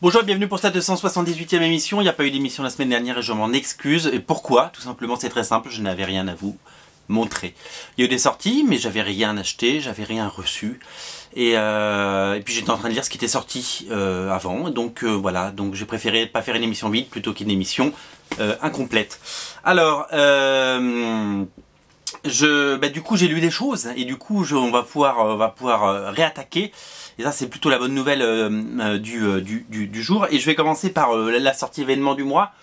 Bonjour et bienvenue pour cette 278e émission. Il n'y a pas eu d'émission la semaine dernière et je m'en excuse. Et pourquoi? Tout simplement, c'est très simple, je n'avais rien à vous montrer. Il y a eu des sorties, mais j'avais rien acheté, j'avais rien reçu. Et puis j'étais en train de lire ce qui était sorti avant. Donc voilà, donc j'ai préféré pas faire une émission vide plutôt qu'une émission incomplète. Alors, du coup j'ai lu des choses et du coup on va pouvoir réattaquer. Et ça c'est plutôt la bonne nouvelle du jour. Et je vais commencer par la sortie événement du mois.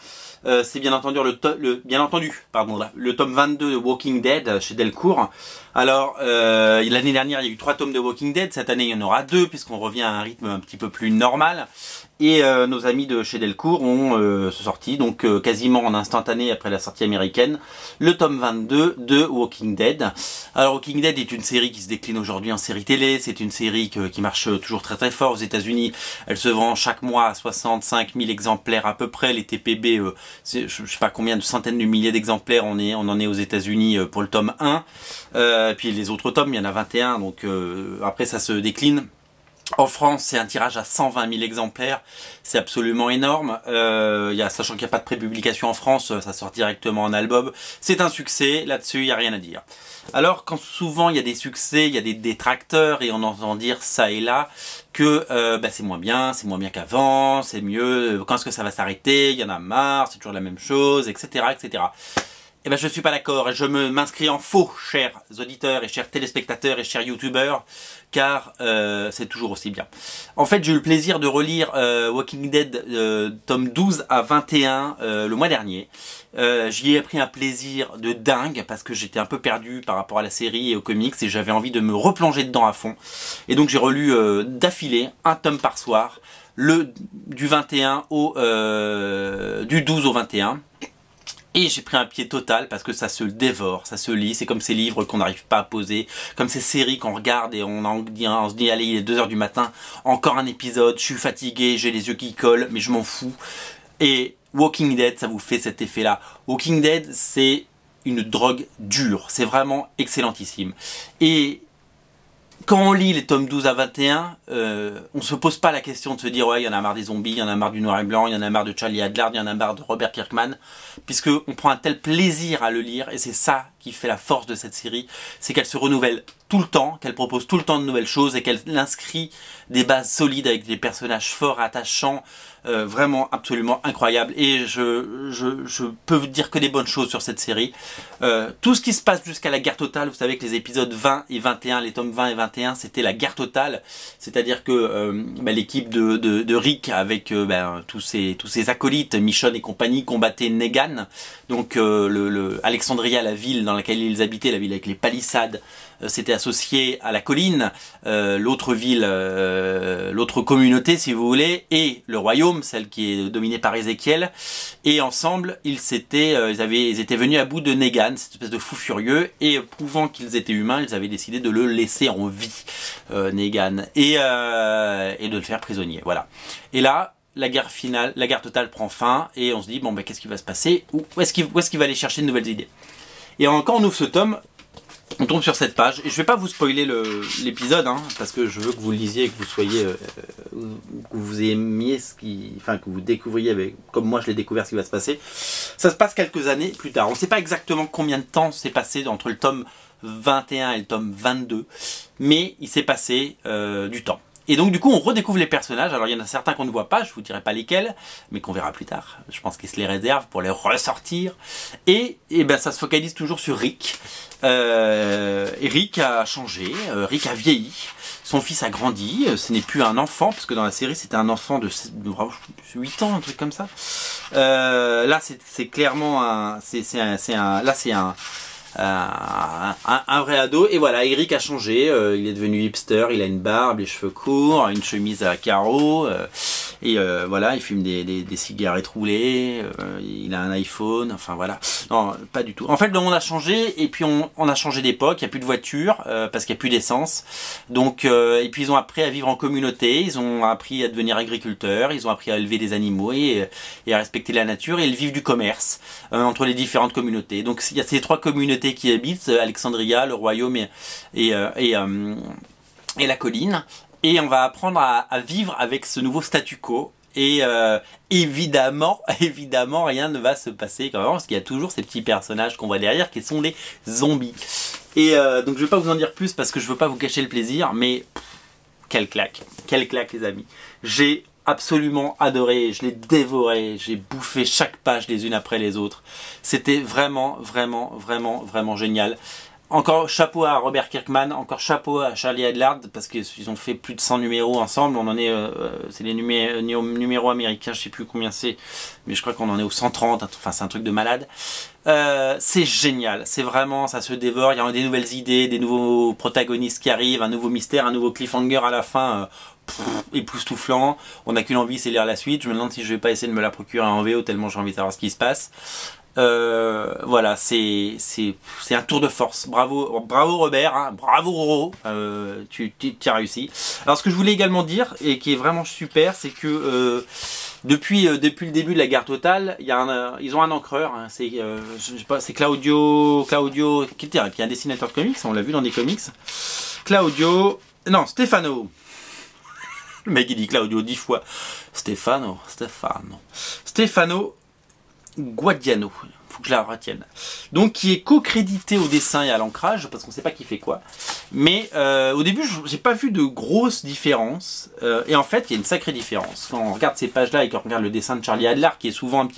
C'est bien entendu le tome 22 de Walking Dead chez Delcourt. Alors l'année dernière il y a eu 3 tomes de Walking Dead, cette année il y en aura 2 puisqu'on revient à un rythme un petit peu plus normal. Et nos amis de chez Delcourt ont sorti, donc quasiment en instantané après la sortie américaine, le tome 22 de Walking Dead. Alors Walking Dead est une série qui se décline aujourd'hui en série télé, c'est une série qui marche toujours très très fort aux États-Unis. Elle se vend chaque mois à 65 000 exemplaires à peu près. Les TPB, je sais pas combien de centaines de milliers d'exemplaires on en est aux États-Unis pour le tome 1. Puis les autres tomes, il y en a 21, donc après ça se décline. En France, c'est un tirage à 120 000 exemplaires, c'est absolument énorme. Sachant qu'il n'y a pas de prépublication en France, ça sort directement en album. C'est un succès, là-dessus, il n'y a rien à dire. Alors, quand souvent il y a des succès, il y a des détracteurs, et on entend dire ça et là, que c'est moins bien qu'avant, c'est mieux, quand est-ce que ça va s'arrêter, il y en a marre, c'est toujours la même chose, etc., etc. Eh ben je suis pas d'accord et je m'inscris en faux, chers auditeurs et chers téléspectateurs et chers youtubeurs, car c'est toujours aussi bien. En fait, j'ai eu le plaisir de relire Walking Dead tome 12 à 21 le mois dernier. J'y ai pris un plaisir de dingue parce que j'étais un peu perdu par rapport à la série et aux comics et j'avais envie de me replonger dedans à fond. Et donc j'ai relu d'affilée un tome par soir, du 21 du 12 au 21. Et j'ai pris un pied total parce que ça se dévore, ça se lit, c'est comme ces livres qu'on n'arrive pas à poser, comme ces séries qu'on regarde et on se dit allez il est 2 h du matin, encore un épisode, je suis fatigué, j'ai les yeux qui collent, mais je m'en fous. Et Walking Dead, ça vous fait cet effet là. Walking Dead c'est une drogue dure, c'est vraiment excellentissime. Et quand on lit les tomes 12 à 21, on se pose pas la question de se dire ouais il y en a marre des zombies, il y en a marre du noir et blanc, il y en a marre de Charlie Adler, il y en a marre de Robert Kirkman, puisque on prend un tel plaisir à le lire et c'est ça qui fait la force de cette série, c'est qu'elle se renouvelle tout le temps, qu'elle propose tout le temps de nouvelles choses et qu'elle inscrit des bases solides avec des personnages forts, attachants, vraiment absolument incroyables. Et je peux vous dire que des bonnes choses sur cette série. Tout ce qui se passe jusqu'à la guerre totale, vous savez que les épisodes 20 et 21, les tomes 20 et 21, c'était la guerre totale. C'est-à-dire que l'équipe de Rick avec tous ses acolytes, Michonne et compagnie, combattaient Negan. Donc Alexandria, la ville dans laquelle ils habitaient, la ville avec les palissades, c'était associé à la colline, l'autre ville, l'autre communauté si vous voulez, et le royaume, celle qui est dominée par Ézéchiel, et ensemble ils étaient venus à bout de Negan, cette espèce de fou furieux, et prouvant qu'ils étaient humains, ils avaient décidé de le laisser en vie, Negan, et de le faire prisonnier, voilà. Et là, la guerre totale prend fin, et on se dit, bon ben qu'est-ce qui va se passer, où est-ce qu'il va aller chercher de nouvelles idées. Et quand on ouvre ce tome, on tombe sur cette page, et je vais pas vous spoiler l'épisode, parce que je veux que vous le lisiez et que vous soyez, que vous aimiez que vous découvriez comme moi je l'ai découvert ce qui va se passer. Ça se passe quelques années plus tard. On ne sait pas exactement combien de temps s'est passé entre le tome 21 et le tome 22, mais il s'est passé du temps. Et donc du coup on redécouvre les personnages. Alors il y en a certains qu'on ne voit pas, je vous dirai pas lesquels, mais qu'on verra plus tard. Je pense qu'ils se les réservent pour les ressortir. Et ça se focalise toujours sur Rick. Et Rick a changé, Rick a vieilli, son fils a grandi, ce n'est plus un enfant, parce que dans la série c'était un enfant de 8 ans, un truc comme ça. Là c'est clairement un vrai ado. Et voilà, Eric a changé, il est devenu hipster, il a une barbe, les cheveux courts, une chemise à carreaux, voilà, il fume des cigarettes roulées, il a un iPhone, enfin voilà. Non, pas du tout. En fait, le monde a changé, et puis on a changé d'époque, il n'y a plus de voitures, parce qu'il n'y a plus d'essence. Donc, et puis ils ont appris à vivre en communauté, ils ont appris à devenir agriculteurs, ils ont appris à élever des animaux et à respecter la nature, et ils vivent du commerce entre les différentes communautés. Donc il y a ces 3 communautés qui habitent, Alexandria, le royaume et la colline. Et on va apprendre à vivre avec ce nouveau statu quo. Et évidemment, évidemment, rien ne va se passer quand même, parce qu'il y a toujours ces petits personnages qu'on voit derrière qui sont les zombies. Et donc je vais pas vous en dire plus parce que je veux pas vous cacher le plaisir, mais quelle claque les amis. J'ai absolument adoré, je l'ai dévoré, j'ai bouffé chaque page les unes après les autres. C'était vraiment, vraiment, vraiment, vraiment génial. Encore chapeau à Robert Kirkman, encore chapeau à Charlie Adlard, parce qu'ils ont fait plus de 100 numéros ensemble. On en est, c'est les numéros américains, je sais plus combien c'est, mais je crois qu'on en est au 130, enfin c'est un truc de malade. C'est génial, c'est vraiment, ça se dévore, il y a des nouvelles idées, des nouveaux protagonistes qui arrivent, un nouveau mystère, un nouveau cliffhanger à la fin, époustouflant. On n'a qu'une envie, c'est lire la suite. Je me demande si je vais pas essayer de me la procurer en VO tellement j'ai envie de savoir ce qui se passe. Voilà, c'est un tour de force. Bravo, bravo Robert, hein, bravo Roro, tu as réussi. Alors ce que je voulais également dire et qui est vraiment super, c'est que depuis le début de la guerre totale, il y a ils ont un encreur, hein, c'est Claudio qui est un dessinateur de comics, on l'a vu dans des comics. Stefano. Le mec il dit Claudio 10 fois. Stefano Guadiano, faut que je la retienne. Donc qui est co-crédité au dessin et à l'ancrage, parce qu'on sait pas qui fait quoi. Mais au début, j'ai pas vu de grosses différences. Et en fait, il y a une sacrée différence. Quand on regarde ces pages-là et qu'on regarde le dessin de Charlie Adlard, qui est souvent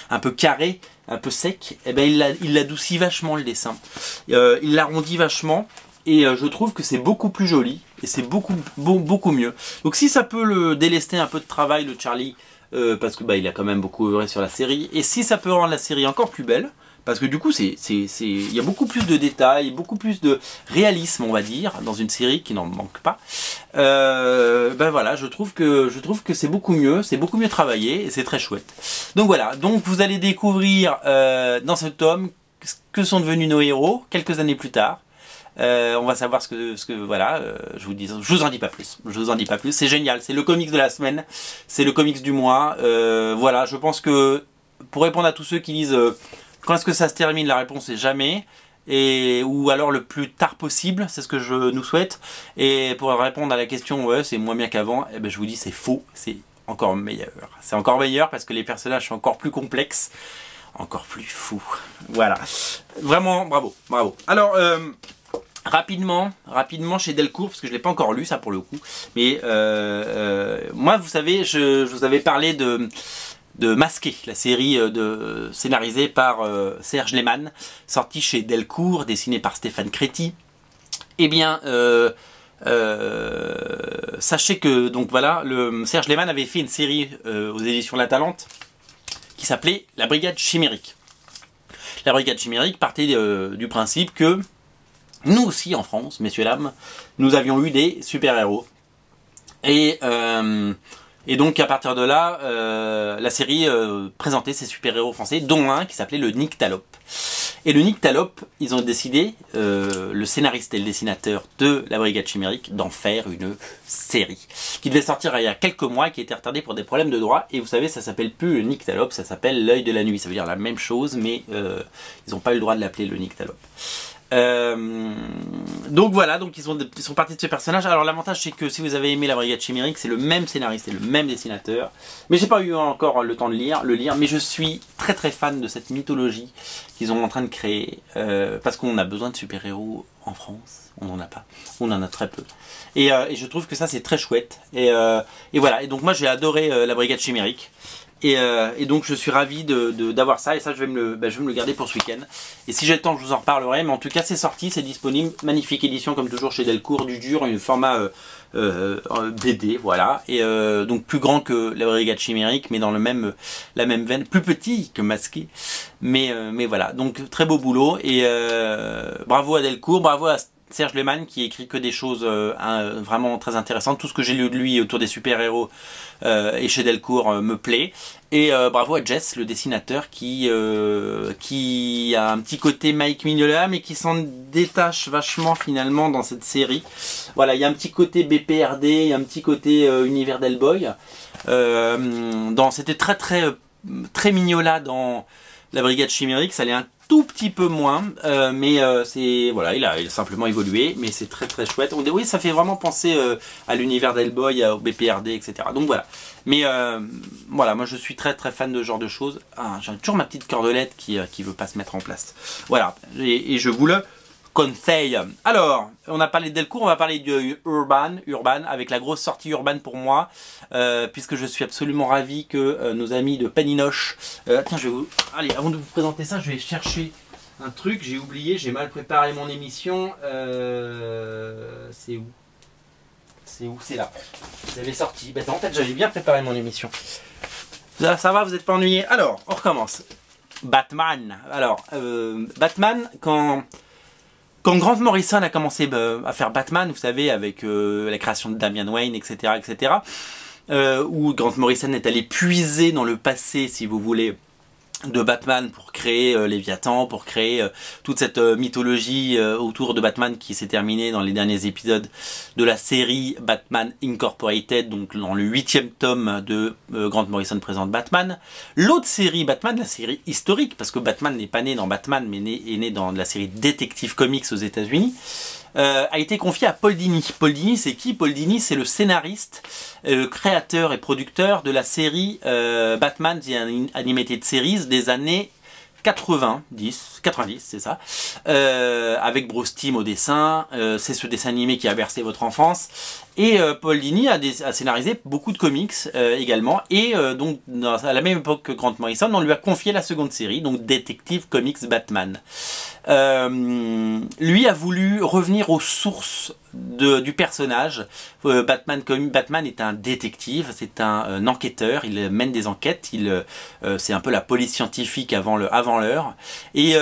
un peu carré, un peu sec, eh ben il l'adoucit vachement le dessin. Il l'arrondit vachement. Et je trouve que c'est beaucoup plus joli. Et c'est beaucoup mieux. Donc si ça peut le délester un peu de travail, le Charlie, parce que il a quand même beaucoup œuvré sur la série, et si ça peut rendre la série encore plus belle, parce que du coup il y a beaucoup plus de détails, beaucoup plus de réalisme on va dire dans une série qui n'en manque pas. Voilà, je trouve que c'est beaucoup mieux travaillé et c'est très chouette. Donc voilà, donc vous allez découvrir dans ce tome que sont devenus nos héros quelques années plus tard. On va savoir voilà, je vous en dis pas plus. C'est génial, c'est le comics de la semaine, c'est le comics du mois. Voilà, je pense que pour répondre à tous ceux qui disent quand est-ce que ça se termine, la réponse est jamais, ou alors le plus tard possible, c'est ce que je nous souhaite. Et pour répondre à la question ouais c'est moins bien qu'avant, eh ben je vous dis c'est faux, c'est encore meilleur. C'est encore meilleur parce que les personnages sont encore plus complexes, encore plus fous. Voilà, vraiment bravo. Alors rapidement chez Delcourt, parce que je l'ai pas encore lu ça pour le coup, mais moi vous savez, je vous avais parlé de Masqué, la série scénarisée par Serge Lehmann, sortie chez Delcourt, dessinée par Stéphane Créti. Eh bien, sachez que donc voilà, Serge Lehmann avait fait une série aux éditions La Talente qui s'appelait La Brigade Chimérique. La Brigade Chimérique partait du principe que nous aussi en France, messieurs dames, nous avions eu des super-héros. Et donc à partir de là, la série présentait ces super-héros français, dont un qui s'appelait le Nyctalope. Et le Nyctalope, ils ont décidé, le scénariste et le dessinateur de la Brigade Chimérique, d'en faire une série. Qui devait sortir il y a quelques mois, qui a été retardée pour des problèmes de droit. Et vous savez, ça s'appelle plus le Nyctalope, ça s'appelle l'œil de la nuit. Ça veut dire la même chose, mais ils n'ont pas eu le droit de l'appeler le Nyctalope. Donc voilà, donc ils sont partis de ce personnage. Alors l'avantage c'est que si vous avez aimé la Brigade Chimérique, c'est le même scénariste et le même dessinateur. Mais j'ai pas eu encore le temps de le lire, mais je suis très très fan de cette mythologie qu'ils sont en train de créer, parce qu'on a besoin de super-héros en France. On n'en a pas, on en a très peu. Et je trouve que ça c'est très chouette. Et voilà, et donc moi j'ai adoré la Brigade Chimérique. Et donc je suis ravi d'avoir ça, et ça je vais me le garder pour ce week-end. Et si j'ai le temps je vous en reparlerai, mais en tout cas c'est sorti, c'est disponible, magnifique édition comme toujours chez Delcourt, du dur, un format BD, voilà. Et donc plus grand que la Brigade Chimérique, mais dans la même veine, plus petit que Masqué, mais voilà, donc très beau boulot, et bravo à Delcourt, bravo à Serge Lehmann qui écrit que des choses vraiment très intéressantes. Tout ce que j'ai lu de lui autour des super-héros et chez Delcourt me plaît. Et bravo à Jess, le dessinateur, qui a un petit côté Mike Mignola, mais qui s'en détache vachement finalement dans cette série. Voilà, il y a un petit côté BPRD, il y a un petit côté univers d'Hellboy. C'était très Mignola dans La Brigade Chimérique, ça l'est un tout petit peu moins, mais c'est voilà, il a simplement évolué, mais c'est très très chouette. Oui, ça fait vraiment penser à l'univers d'Hellboy, au BPRD, etc. Donc voilà. Mais voilà, moi je suis très très fan de ce genre de choses. Ah, j'ai toujours ma petite cordelette qui veut pas se mettre en place. Voilà, et je vous le conseil. Alors, on a parlé de Delcourt, on va parler de Urban, avec la grosse sortie Urban pour moi, puisque je suis absolument ravi que nos amis de Paninoche... tiens, je vais vous... Allez, avant de vous présenter ça, je vais chercher un truc, j'ai oublié, j'ai mal préparé mon émission. C'est où? C'est où? C'est là. Vous avez sorti. Ben, en fait, j'avais bien préparé mon émission. Ça va, vous n'êtes pas ennuyé? Alors, on recommence. Batman. Alors, Batman, quand Grant Morrison a commencé à faire Batman, vous savez, avec la création de Damian Wayne, etc., etc., où Grant Morrison est allé puiser dans le passé, si vous voulez, de Batman pour créer Léviathan, pour créer toute cette mythologie autour de Batman qui s'est terminée dans les derniers épisodes de la série Batman Incorporated, donc dans le 8e tome de Grant Morrison présente Batman. L'autre série Batman, la série historique, parce que Batman n'est pas né dans Batman, mais est né dans la série Detective Comics aux États-Unis, a été confié à Paul Dini. Paul Dini, c'est qui? Paul Dini, c'est le scénariste, créateur et producteur de la série Batman The Animated Series des années 90, c'est ça, avec Bruce Timm au dessin. C'est ce dessin animé qui a bercé votre enfance. Et Paul Dini a scénarisé beaucoup de comics également. Et donc à la même époque que Grant Morrison, on lui a confié la seconde série, donc Detective Comics Batman. Lui a voulu revenir aux sources du personnage. Batman est un détective, c'est un enquêteur, il mène des enquêtes, c'est un peu la police scientifique avant l'heure. Et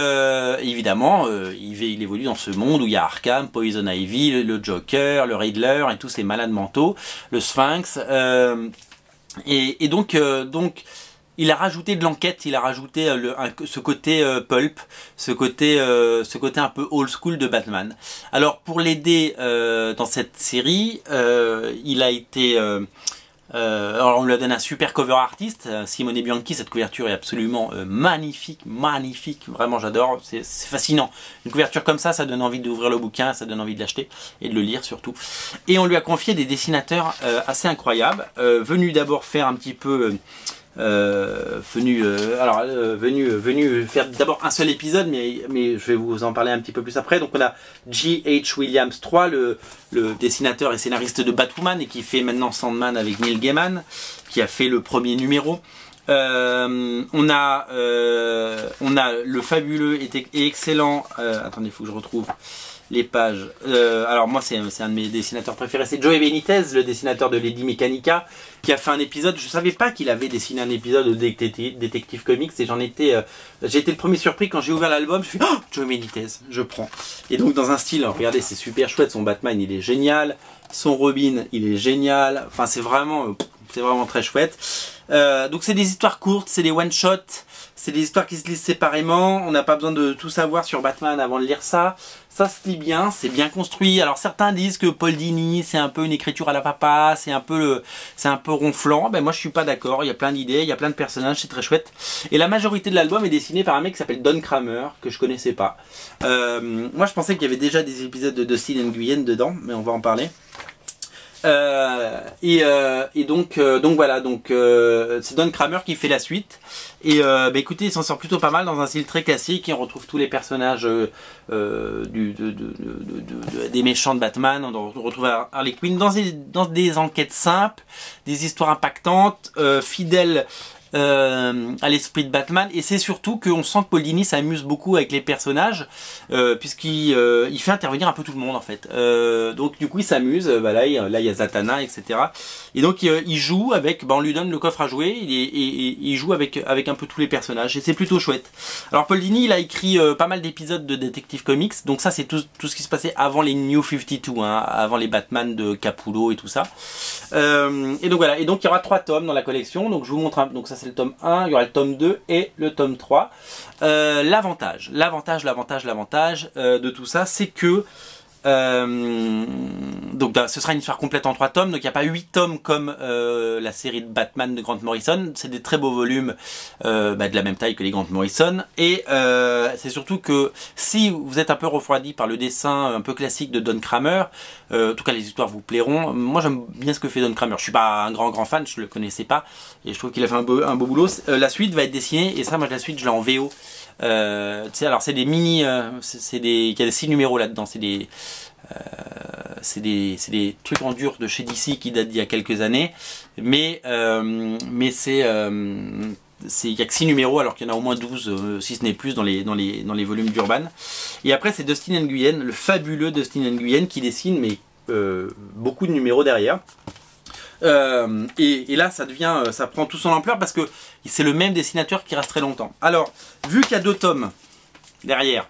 évidemment, il évolue dans ce monde où il y a Arkham, Poison Ivy, le Joker, le Riddler et tous ces malades mentaux, le Sphinx. Et donc il a rajouté de l'enquête, il a rajouté ce côté pulp, ce côté un peu old school de Batman. Alors pour l'aider dans cette série, il a été... alors on lui a donné un super cover artiste, Simone Bianchi. Cette couverture est absolument magnifique, vraiment j'adore, c'est fascinant. Une couverture comme ça donne envie d'ouvrir le bouquin, ça donne envie de l'acheter et de le lire surtout. Et on lui a confié des dessinateurs assez incroyables, venus d'abord faire un petit peu... venu faire d'abord un seul épisode, mais je vais vous en parler un petit peu plus après. Donc on a J.H. Williams III, le dessinateur et scénariste de Batwoman et qui fait maintenant Sandman avec Neil Gaiman, qui a fait le premier numéro. On a le fabuleux et excellent, attendez, il faut que je retrouve les pages. Alors moi c'est un de mes dessinateurs préférés, c'est Joey Benitez, le dessinateur de Lady Mechanica, qui a fait un épisode. Je savais pas qu'il avait dessiné un épisode de Detective Comics et j'ai été le premier surpris quand j'ai ouvert l'album. Je me suis dit, oh, Joey Benitez, je prends. Et donc dans un style, alors, regardez, c'est super chouette, son Batman il est génial, son Robin il est génial, enfin c'est vraiment très chouette. Donc c'est des histoires courtes, c'est des one-shots, c'est des histoires qui se lisent séparément, on n'a pas besoin de tout savoir sur Batman avant de lire ça. Ça se lit bien, c'est bien construit. Alors certains disent que Paul Dini c'est un peu une écriture à la papa, c'est un peu ronflant. Ben moi je suis pas d'accord, il y a plein d'idées, il y a plein de personnages, c'est très chouette. Et la majorité de l'album est dessiné par un mec qui s'appelle Don Kramer, que je connaissais pas. Moi je pensais qu'il y avait déjà des épisodes de Dustin Nguyen dedans, mais on va en parler. Donc voilà, c'est Don Kramer qui fait la suite. Et écoutez, il s'en sort plutôt pas mal dans un style très classique. Et on retrouve tous les personnages des méchants de Batman. On retrouve Harley Quinn dans des enquêtes simples, des histoires impactantes, fidèles à l'esprit de Batman. Et c'est surtout qu'on sent que Paul Dini s'amuse beaucoup avec les personnages, puisqu'il fait intervenir un peu tout le monde en fait. Donc du coup il s'amuse, là il y a Zatanna, etc. Et donc il joue avec, on lui donne le coffre à jouer et il joue avec un peu tous les personnages et c'est plutôt chouette. Alors Paul Dini il a écrit pas mal d'épisodes de Detective Comics, donc ça c'est tout ce qui se passait avant les New 52, hein, avant les Batman de Capullo et tout ça. Et donc voilà, et donc il y aura 3 tomes dans la collection, donc je vous montre donc ça c'est le tome 1, il y aura le tome 2 et le tome 3. L'avantage de tout ça, c'est que Donc ce sera une histoire complète en 3 tomes, donc il n'y a pas 8 tomes comme la série de Batman de Grant Morrison, c'est des très beaux volumes de la même taille que les Grant Morrison, et c'est surtout que si vous êtes un peu refroidi par le dessin un peu classique de Don Kramer, en tout cas les histoires vous plairont. Moi j'aime bien ce que fait Don Kramer, je suis pas un grand fan, je le connaissais pas, et je trouve qu'il a fait un beau boulot. La suite va être dessinée, et ça moi la suite je l'ai en VO. Tu sais, alors c'est des mini, il y a des 6 numéros là-dedans, c'est des trucs en dur de chez DC qui datent d'il y a quelques années, mais il y a que 6 numéros alors qu'il y en a au moins 12, si ce n'est plus dans les volumes d'Urban. Et après c'est Dustin Nguyen, le fabuleux Dustin Nguyen qui dessine mais beaucoup de numéros derrière. Et là ça prend tout son ampleur parce que c'est le même dessinateur qui reste très longtemps. Alors vu qu'il y a 2 tomes derrière,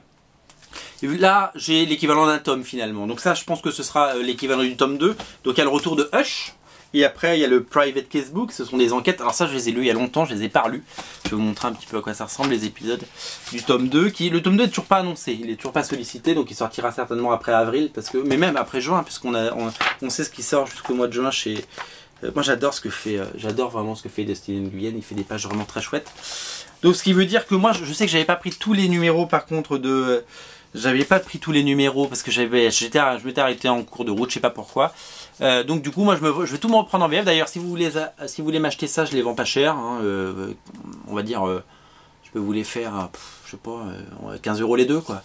là j'ai l'équivalent d'un tome finalement, donc ça je pense que ce sera l'équivalent du tome 2. Donc il y a le retour de Hush, et après il y a le Private Casebook, ce sont des enquêtes. Alors ça je les ai lus il y a longtemps, je les ai pas relus. Je vais vous montrer un petit peu à quoi ça ressemble les épisodes du tome 2, le tome 2 est toujours pas annoncé, il est toujours pas sollicité, donc il sortira certainement après avril, mais même après juin, puisqu'on sait ce qui sort jusqu'au mois de juin chez... Moi j'adore j'adore vraiment ce que fait Dustin Nguyen, il fait des pages vraiment très chouettes. Donc ce qui veut dire que moi je sais que j'avais pas pris tous les numéros par contre j'avais pas pris tous les numéros parce que je m'étais arrêté en cours de route, je sais pas pourquoi. Donc du coup moi je vais tout me reprendre en VF. D'ailleurs si vous voulez m'acheter ça, je les vends pas cher, hein, on va dire je peux vous les faire je sais pas 15 € les deux quoi.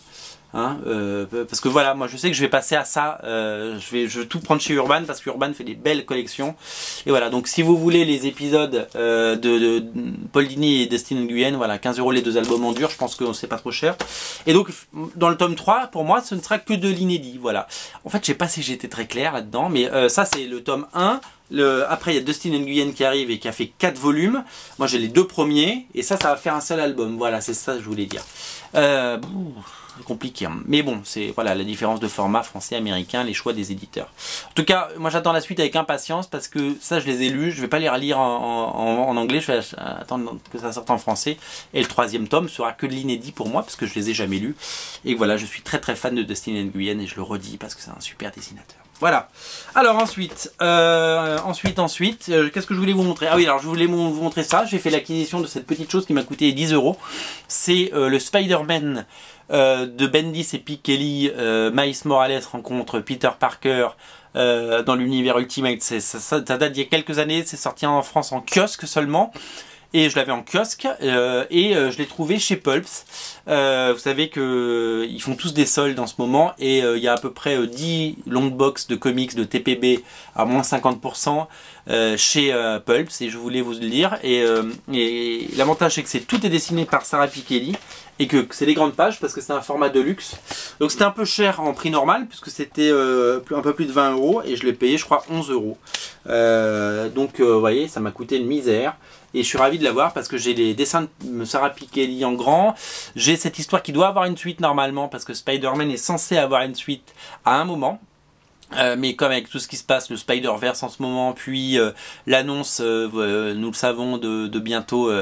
Hein, parce que voilà, moi je sais que je vais passer à ça, je vais tout prendre chez Urban parce que Urban fait des belles collections. Et voilà, donc si vous voulez les épisodes de Paul Dini et Dustin Nguyen, voilà, 15 € les 2 albums en dur, je pense que c'est pas trop cher. Et donc dans le tome 3, pour moi ce ne sera que de l'inédit, voilà. En fait je sais pas si j'ai été très clair là-dedans, mais ça c'est le tome 1. Après il y a Dustin Nguyen qui arrive et qui a fait 4 volumes. Moi j'ai les 2 premiers et ça va faire un seul album, voilà, c'est ça que je voulais dire. Compliqué, hein. Mais bon, c'est voilà la différence de format français-américain, les choix des éditeurs. En tout cas, moi j'attends la suite avec impatience parce que ça je les ai lus, je vais pas les relire en anglais, je vais attendre que ça sorte en français. Et le 3e tome sera que de l'inédit pour moi parce que je les ai jamais lus. Et voilà, je suis très fan de Dustin Nguyen et je le redis parce que c'est un super dessinateur. Voilà. Alors ensuite, qu'est-ce que je voulais vous montrer? Ah oui, alors je voulais vous montrer ça. J'ai fait l'acquisition de cette petite chose qui m'a coûté 10 €. C'est le Spider-Man de Bendis et Pichelli. Miles Morales rencontre Peter Parker dans l'univers Ultimate. Ça date d'il y a quelques années. C'est sorti en France en kiosque seulement. Et je l'avais en kiosque je l'ai trouvé chez Pulps. Vous savez que ils font tous des soldes en ce moment et il y a à peu près 10 long box de comics de TPB à moins 50% chez Pulps et je voulais vous le dire. Et l'avantage c'est que tout est dessiné par Sarah Pichelli et que c'est des grandes pages parce que c'est un format de luxe. Donc c'était un peu cher en prix normal puisque c'était un peu plus de 20 € et je l'ai payé je crois 11 €. Donc vous voyez, ça m'a coûté une misère. Et je suis ravi de l'avoir parce que j'ai les dessins de Sarah Pichelli en grand. J'ai cette histoire qui doit avoir une suite normalement parce que Spider-Man est censé avoir une suite à un moment. Mais comme avec tout ce qui se passe, le Spider-Verse en ce moment, puis l'annonce, nous le savons, de bientôt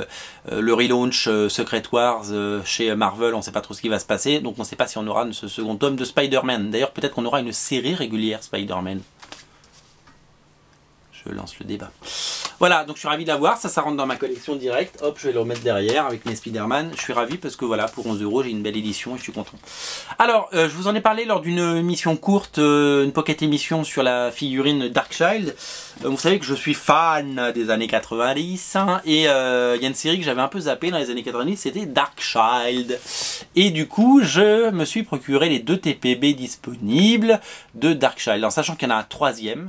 le relaunch Secret Wars chez Marvel, on ne sait pas trop ce qui va se passer. Donc on ne sait pas si on aura ce second tome de Spider-Man. D'ailleurs peut-être qu'on aura une série régulière Spider-Man. Je lance le débat. Voilà, donc je suis ravi de l'avoir, ça rentre dans ma collection directe, hop, je vais le remettre derrière avec mes Spider-Man, je suis ravi parce que voilà, pour 11 € j'ai une belle édition et je suis content. Alors, je vous en ai parlé lors d'une émission courte, une pocket émission sur la figurine Darkchild. Vous savez que je suis fan des années 90, hein, et il y a une série que j'avais un peu zappée dans les années 90, c'était Darkchild. Et du coup, je me suis procuré les 2 TPB disponibles de Darkchild, en sachant qu'il y en a un 3e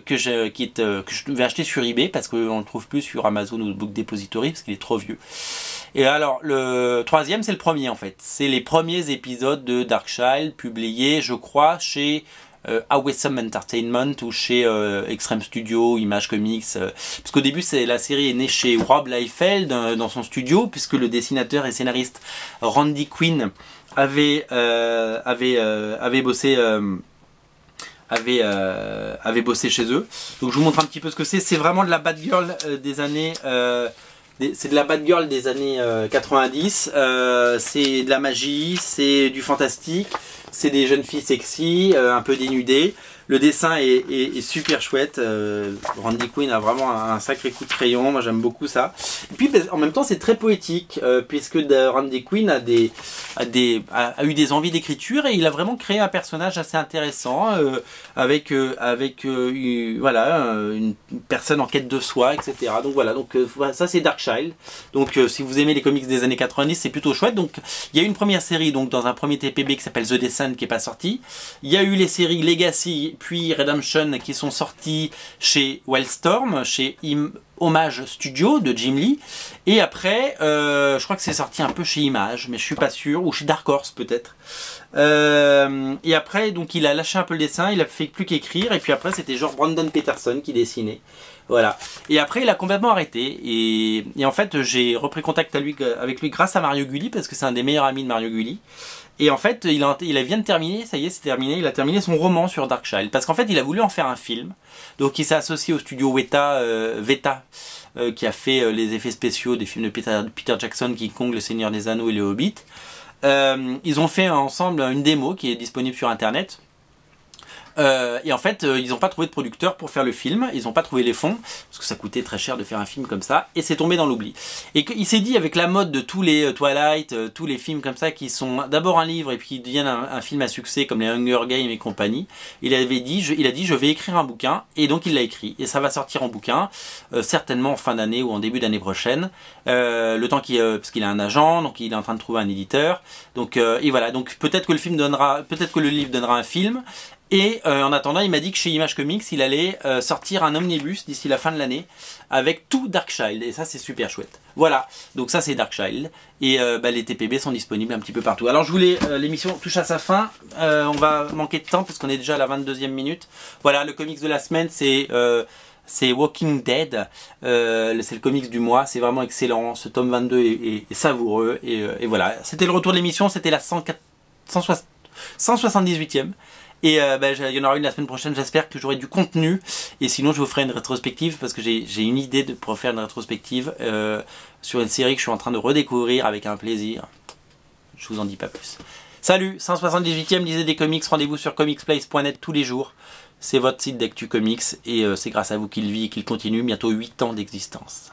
que je vais acheter sur eBay parce qu'on ne le trouve plus sur Amazon ou Book Depository parce qu'il est trop vieux. Et alors le 3e c'est le premier en fait, c'est les premiers épisodes de Darkchild publiés je crois chez Awesome Entertainment ou chez Extreme Studio, Image Comics, parce qu'au début la série est née chez Rob Liefeld dans son studio puisque le dessinateur et scénariste Randy Quinn avait bossé chez eux. Donc je vous montre un petit peu ce que c'est. C'est vraiment de la Batgirl des années c'est de la Batgirl des années 90. C'est de la magie, c'est du fantastique, C'est des jeunes filles sexy, un peu dénudées. Le dessin est super chouette. Randy Quinn a vraiment un sacré coup de crayon. Moi j'aime beaucoup ça. Et puis en même temps c'est très poétique puisque Randy Quinn a eu des envies d'écriture et il a vraiment créé un personnage assez intéressant avec voilà une personne en quête de soi, etc. Donc voilà, donc ça c'est Darkchild. Donc si vous aimez les comics des années 90, c'est plutôt chouette. Donc il y a eu une première série donc dans un premier TPB qui s'appelle The Descent qui est pas sorti. Il y a eu les séries Legacy puis Redemption qui sont sortis chez Wildstorm, chez Homage Studio de Jim Lee. Et après, je crois que c'est sorti un peu chez Image, mais je suis pas sûr, ou chez Dark Horse peut-être. Et après, donc il a lâché un peu le dessin, il a fait plus qu'écrire, et puis après c'était genre Brandon Peterson qui dessinait. Voilà. Et après il a complètement arrêté, et en fait j'ai repris contact avec lui grâce à Mario Gulli, parce que c'est un des meilleurs amis de Mario Gulli. Et en fait, il vient de terminer, ça y est, c'est terminé, il a terminé son roman sur Darkchild. Parce qu'en fait, il a voulu en faire un film. Donc il s'est associé au studio Weta, qui a fait les effets spéciaux des films de Peter Jackson, King Kong, Le Seigneur des Anneaux et Le Hobbit. Ils ont fait ensemble une démo qui est disponible sur internet. Et en fait, ils n'ont pas trouvé de producteur pour faire le film, ils n'ont pas trouvé les fonds, parce que ça coûtait très cher de faire un film comme ça, et c'est tombé dans l'oubli. Et il s'est dit, avec la mode de tous les Twilight, tous les films comme ça, qui sont d'abord un livre et puis qui deviennent un film à succès, comme les Hunger Games et compagnie, il a dit, je vais écrire un bouquin, et donc il l'a écrit. Et ça va sortir en bouquin, certainement en fin d'année ou en début d'année prochaine, le temps parce qu'il a un agent, donc il est en train de trouver un éditeur, donc, et voilà, donc peut-être que le livre donnera un film. Et en attendant, il m'a dit que chez Image Comics, il allait sortir un omnibus d'ici la fin de l'année avec tout Darkchild. Et ça, c'est super chouette. Voilà, donc ça, c'est Darkchild. Et les TPB sont disponibles un petit peu partout. Alors, l'émission touche à sa fin. On va manquer de temps parce qu'on est déjà à la 22e minute. Voilà, le comics de la semaine, c'est Walking Dead. C'est le comics du mois. C'est vraiment excellent. Ce tome 22 est savoureux. Et voilà, c'était le retour de l'émission. C'était la 178e. Et il y en aura une la semaine prochaine, j'espère que j'aurai du contenu. Et sinon, je vous ferai une rétrospective parce que j'ai une idée pour faire une rétrospective sur une série que je suis en train de redécouvrir avec un plaisir. Je vous en dis pas plus. Salut, 178e, lisez des comics, rendez-vous sur comicsplace.net tous les jours. C'est votre site d'actu comics et c'est grâce à vous qu'il vit et qu'il continue, bientôt 8 ans d'existence.